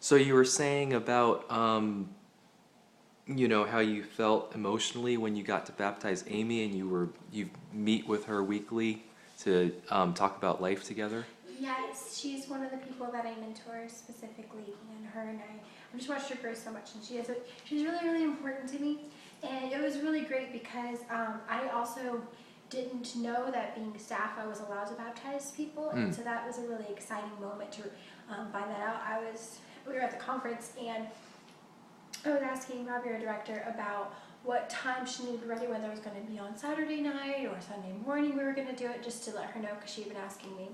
So you were saying about how you felt emotionally when you got to baptize Amy, and you meet with her weekly to talk about life together. Yes, she's one of the people that I mentor specifically, and her and I've just watched her grow so much, and she's really, really important to me. And it was really great because I also didn't know that being staff I was allowed to baptize people, and so that was a really exciting moment to find that out. We were at the conference, and I was asking Robbie, our director, about what time she needed to be ready, whether it was going to be on Saturday night or Sunday morning we were going to do it, just to let her know because she'd been asking me.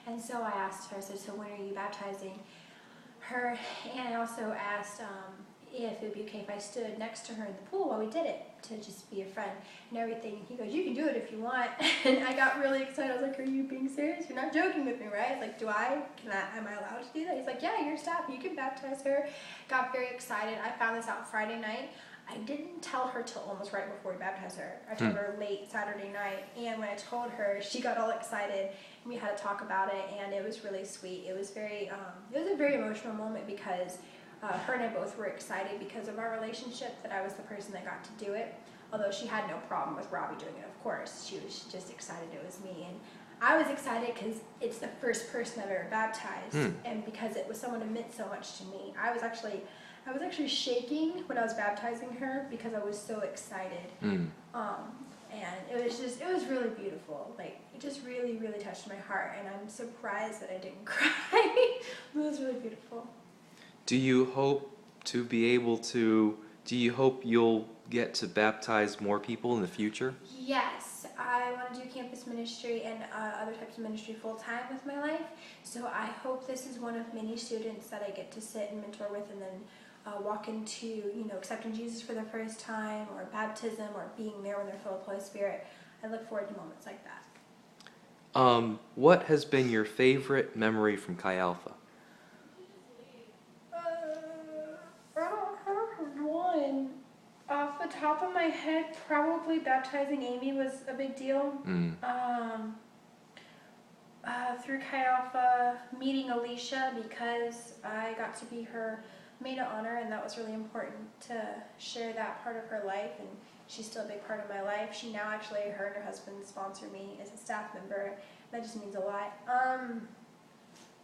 And so I asked her, I said, so when are you baptizing her? And I also asked if it would be okay if I stood next to her in the pool while we did it, to just be a friend and everything. And he goes, you can do it if you want. And I got really excited. I was like, are you being serious? You're not joking with me, right? Like, am I allowed to do that? He's like, yeah, you're staff. You can baptize her. Got very excited. I found this out Friday night. I didn't tell her till almost right before we baptized her. I told her late Saturday night, and when I told her, she got all excited, and we had to talk about it, and it was really sweet. It was it was a very emotional moment because her and I both were excited because of our relationship, that I was the person that got to do it. Although she had no problem with Robbie doing it, of course. She was just excited it was me, and I was excited because it's the first person I've ever baptized, and because it was someone who meant so much to me. I was actually shaking when I was baptizing her because I was so excited. And it was really beautiful. Like, it just really, really touched my heart, and I'm surprised that I didn't cry. It was really beautiful. Do you hope you'll get to baptize more people in the future? Yes, I want to do campus ministry and other types of ministry full time with my life. So I hope this is one of many students that I get to sit and mentor with, and then walk into, accepting Jesus for the first time, or baptism, or being there when they're filled with the Holy Spirit. I look forward to moments like that. What has been your favorite memory from Chi Alpha? I don't have one. Off the top of my head, probably baptizing Amy was a big deal. Through Chi Alpha, meeting Alicia, because I got to be her maid of honor, and that was really important to share that part of her life, and she's still a big part of my life. She now actually, her and her husband sponsor me as a staff member. That just means a lot.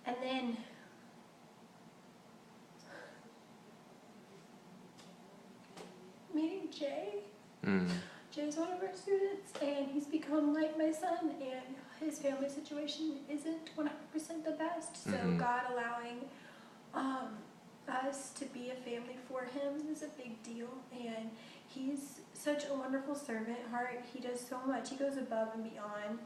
And then meeting Jay. Jay's one of our students, and he's become like my son, and his family situation isn't 100% the best, so God allowing us to be a family for him is a big deal, and he's such a wonderful servant heart. He does so much. He goes above and beyond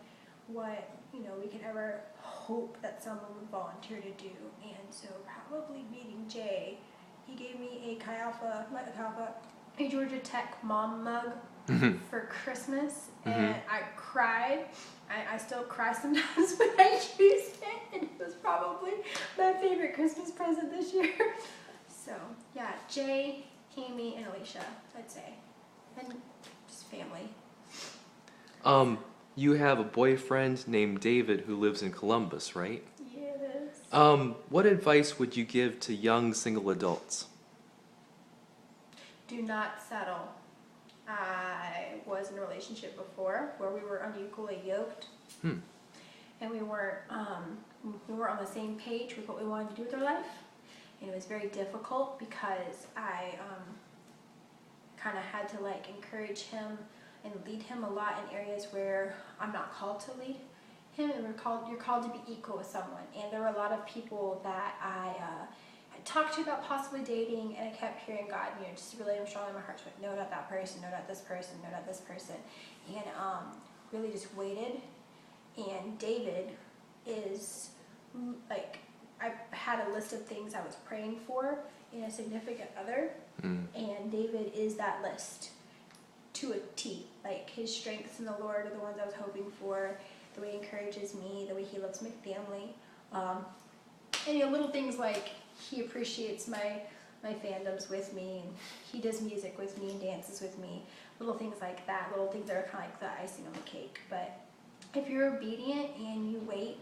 what we can ever hope that someone would volunteer to do. And so probably meeting Jay, he gave me a Georgia Tech mom mug for Christmas, and I cried. I still cry sometimes when I use it, and it was probably my favorite Christmas present this year. So yeah, Jay, Amy, and Alicia, I'd say, and just family. You have a boyfriend named David who lives in Columbus, right? Yes. What advice would you give to young single adults? Do not settle. I was in a relationship before where we were unequally yoked, and we weren't on the same page with what we wanted to do with our life, and it was very difficult because I kind of had to encourage him and lead him a lot in areas where I'm not called to lead him, and you're called to be equal with someone. And there were a lot of people that I talked to about possibly dating, and I kept hearing God, just really strongly in my heart, no, not that person, no, not this person, no, not this person, and really just waited. And David is I had a list of things I was praying for in a significant other, and David is that list to a T. His strengths in the Lord are the ones I was hoping for, the way he encourages me, the way he loves my family, and little things like he appreciates my fandoms with me, and he does music with me and dances with me, little things like that, little things that are kind of like the icing on the cake. But if you're obedient and you wait,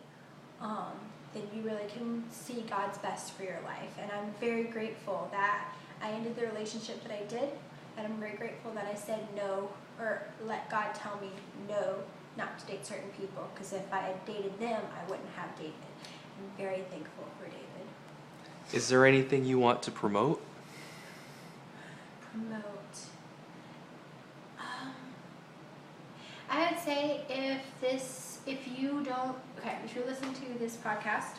then you really can see God's best for your life. And I'm very grateful that I ended the relationship that I did, and I'm very grateful that I said no, or let God tell me no, not to date certain people, because if I had dated them, I wouldn't have David. I'm very thankful for David. Is there anything you want to promote? Promote. I would say if you listen to this podcast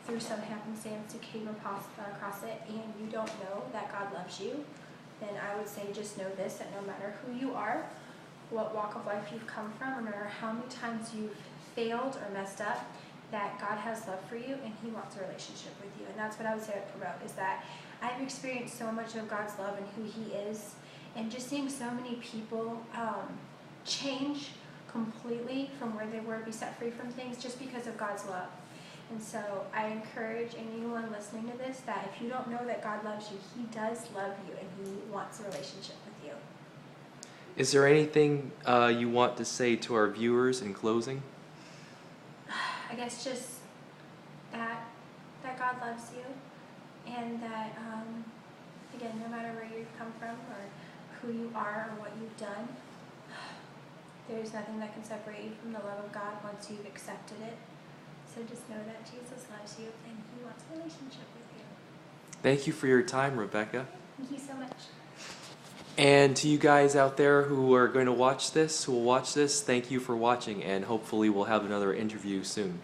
through some happenstance you came across it and you don't know that God loves you, then I would say just know this, that no matter who you are, what walk of life you've come from, no matter how many times you've failed or messed up, that God has love for you and He wants a relationship with you. And that's what I would say to promote, is that I've experienced so much of God's love and who He is, and just seeing so many people change completely from where they were, be set free from things just because of God's love. And so I encourage anyone listening to this that if you don't know that God loves you, He does love you and He wants a relationship with you. Is there anything you want to say to our viewers in closing? I guess just that God loves you, and that, again, no matter where you've come from or who you are or what you've done, there's nothing that can separate you from the love of God once you've accepted it. So just know that Jesus loves you and He wants a relationship with you. Thank you for your time, Rebekah. Thank you so much. And to you guys out there who are going to watch this, thank you for watching, and hopefully we'll have another interview soon.